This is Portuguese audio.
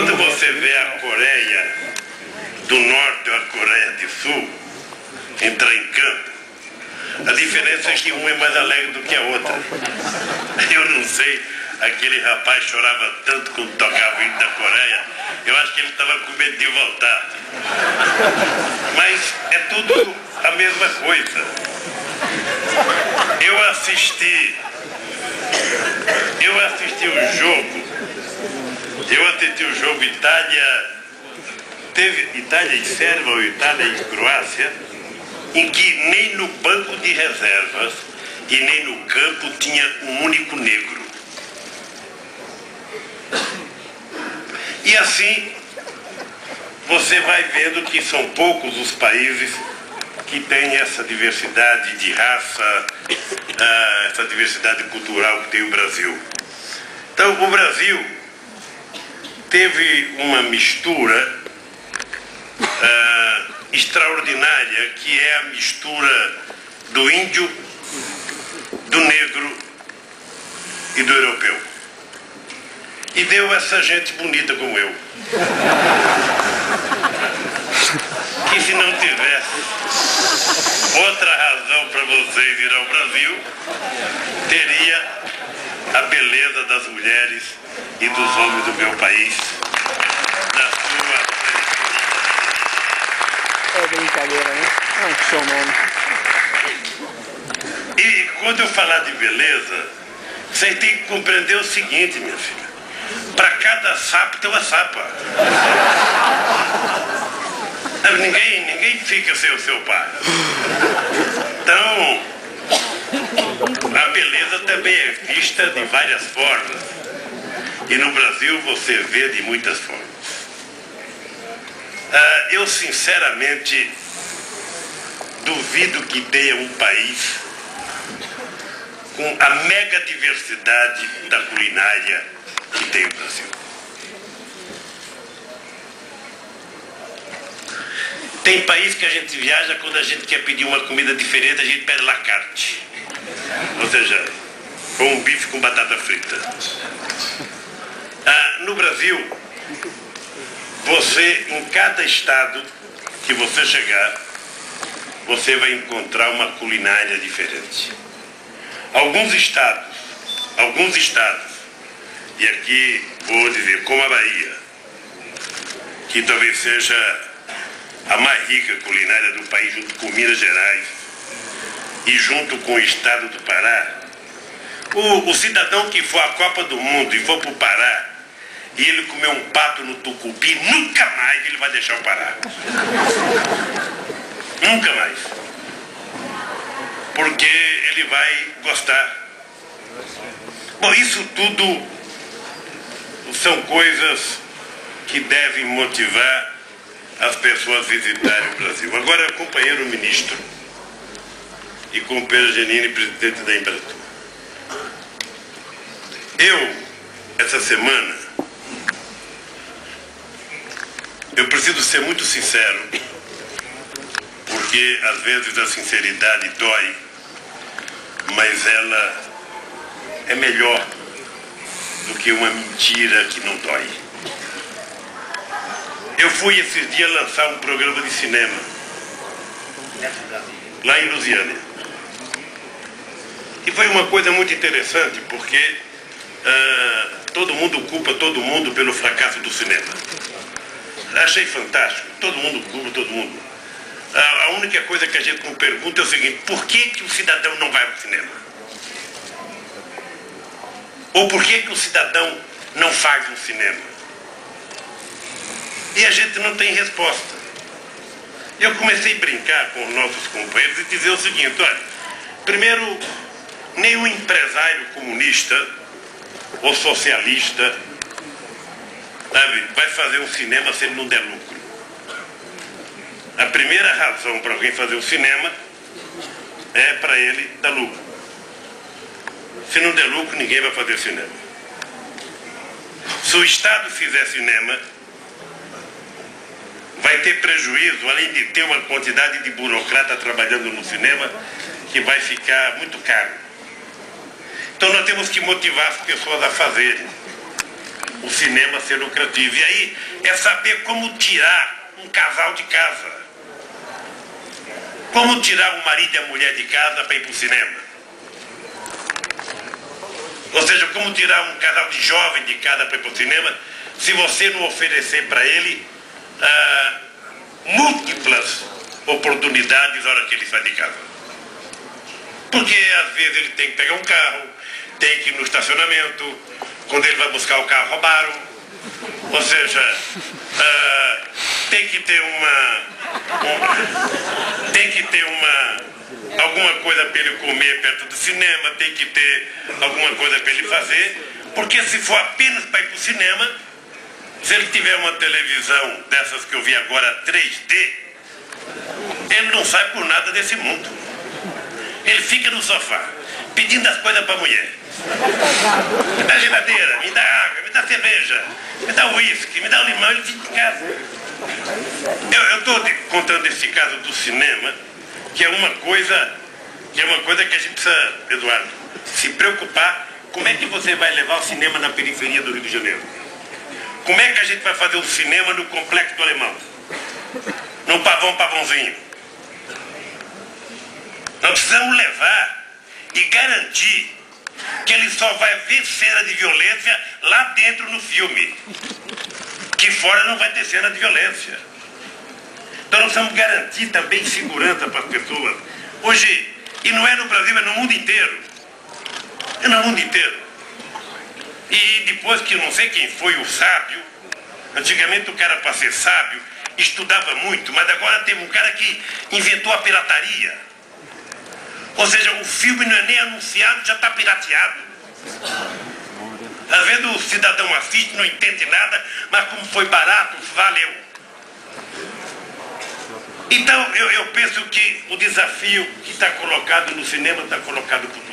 Quando você vê a Coreia do Norte ou a Coreia do Sul entrar em campo, a diferença é que uma é mais alegre do que a outra. Eu não sei, aquele rapaz chorava tanto quando tocava o hino da Coreia, eu acho que ele estava com medo de voltar. Mas é tudo a mesma coisa. Eu assisti o jogo Itália e Sérvia ou Itália e Croácia, em que nem no banco de reservas e nem no campo tinha um único negro. E assim você vai vendo que são poucos os países que têm essa diversidade de raça, essa diversidade cultural que tem o Brasil. Então o Brasil teve uma mistura extraordinária, que é a mistura do índio, do negro e do europeu. E deu essa gente bonita como eu. Que se não tivesse outra razão para vocês ir ao Brasil, teria a beleza das mulheres e dos homens do meu país, na sua... É brincadeira, né? É um showman. E quando eu falar de beleza, vocês têm que compreender o seguinte, minha filha. Para cada sapo tem uma sapa. Ninguém fica sem o seu par. Então, a beleza também é vista de várias formas. E no Brasil você vê de muitas formas. Eu sinceramente duvido que tenha um país com a mega diversidade da culinária que tem o Brasil. Tem país que a gente viaja, quando a gente quer pedir uma comida diferente, a gente pede la carte. Ou seja, com um bife com batata frita. No Brasil, você, em cada estado que você chegar, você vai encontrar uma culinária diferente. Alguns estados, e aqui vou dizer, como a Bahia, que talvez seja a mais rica culinária do país, junto com Minas Gerais e junto com o estado do Pará, o cidadão que for à Copa do Mundo e for para o Pará, e ele comer um pato no tucupi, nunca mais ele vai deixar o Pará. Nunca mais. Porque ele vai gostar. Bom, isso tudo são coisas que devem motivar as pessoas a visitarem o Brasil. Agora, companheiro ministro e companheiro Genini, presidente da Embratur. Essa semana, eu preciso ser muito sincero, porque às vezes a sinceridade dói, mas ela é melhor do que uma mentira que não dói. Eu fui esses dias lançar um programa de cinema lá em Lusiânia. E foi uma coisa muito interessante, porque todo mundo culpa todo mundo pelo fracasso do cinema. Achei fantástico, todo mundo culpa todo mundo. A única coisa que a gente não pergunta é o seguinte: por que o cidadão não vai ao cinema? Ou por que o cidadão não faz um cinema? E a gente não tem resposta. Eu comecei a brincar com os nossos companheiros e dizer o seguinte: olha, primeiro, nenhum empresário comunista ou socialista, sabe, vai fazer um cinema se ele não der lucro. A primeira razão para alguém fazer um cinema é para ele dar lucro. Se não der lucro, ninguém vai fazer cinema. Se o Estado fizer cinema, vai ter prejuízo, além de ter uma quantidade de burocrata trabalhando no cinema, que vai ficar muito caro. Então nós temos que motivar as pessoas a fazerem. o cinema ser lucrativo. E aí é saber como tirar um casal de casa. Como tirar o marido e a mulher de casa para ir para o cinema. Ou seja, como tirar um casal de jovem de casa para ir para o cinema, se você não oferecer para ele múltiplas oportunidades na hora que ele sai de casa. Porque às vezes ele tem que pegar um carro, tem que ir no estacionamento, quando ele vai buscar o carro roubaram, ou seja, tem que ter alguma coisa para ele comer perto do cinema, tem que ter alguma coisa para ele fazer, porque se for apenas para ir para o cinema, se ele tiver uma televisão dessas que eu vi agora 3D, ele não sai por nada desse mundo. Ele fica no sofá, pedindo as coisas para a mulher. Me dá geladeira, me dá água, me dá cerveja, me dá uísque, me dá um limão, ele fica em casa. Eu estou contando esse caso do cinema, que é uma coisa que a gente precisa, Eduardo, se preocupar. Como é que você vai levar o cinema na periferia do Rio de Janeiro? Como é que a gente vai fazer um cinema no Complexo do Alemão? No Pavãozinho? Nós precisamos levar e garantir que ele só vai ver cena de violência lá dentro no filme. Que fora não vai ter cena de violência. Então nós precisamos garantir também segurança para as pessoas. Hoje, e não é no Brasil, é no mundo inteiro. É no mundo inteiro. E depois que eu não sei quem foi o sábio, antigamente o cara para ser sábio estudava muito, mas agora teve um cara que inventou a pirataria. Ou seja, o filme não é nem anunciado, já está pirateado. Às vezes o cidadão assiste, não entende nada, mas como foi barato, valeu. Então eu penso que o desafio que está colocado no cinema está colocado para o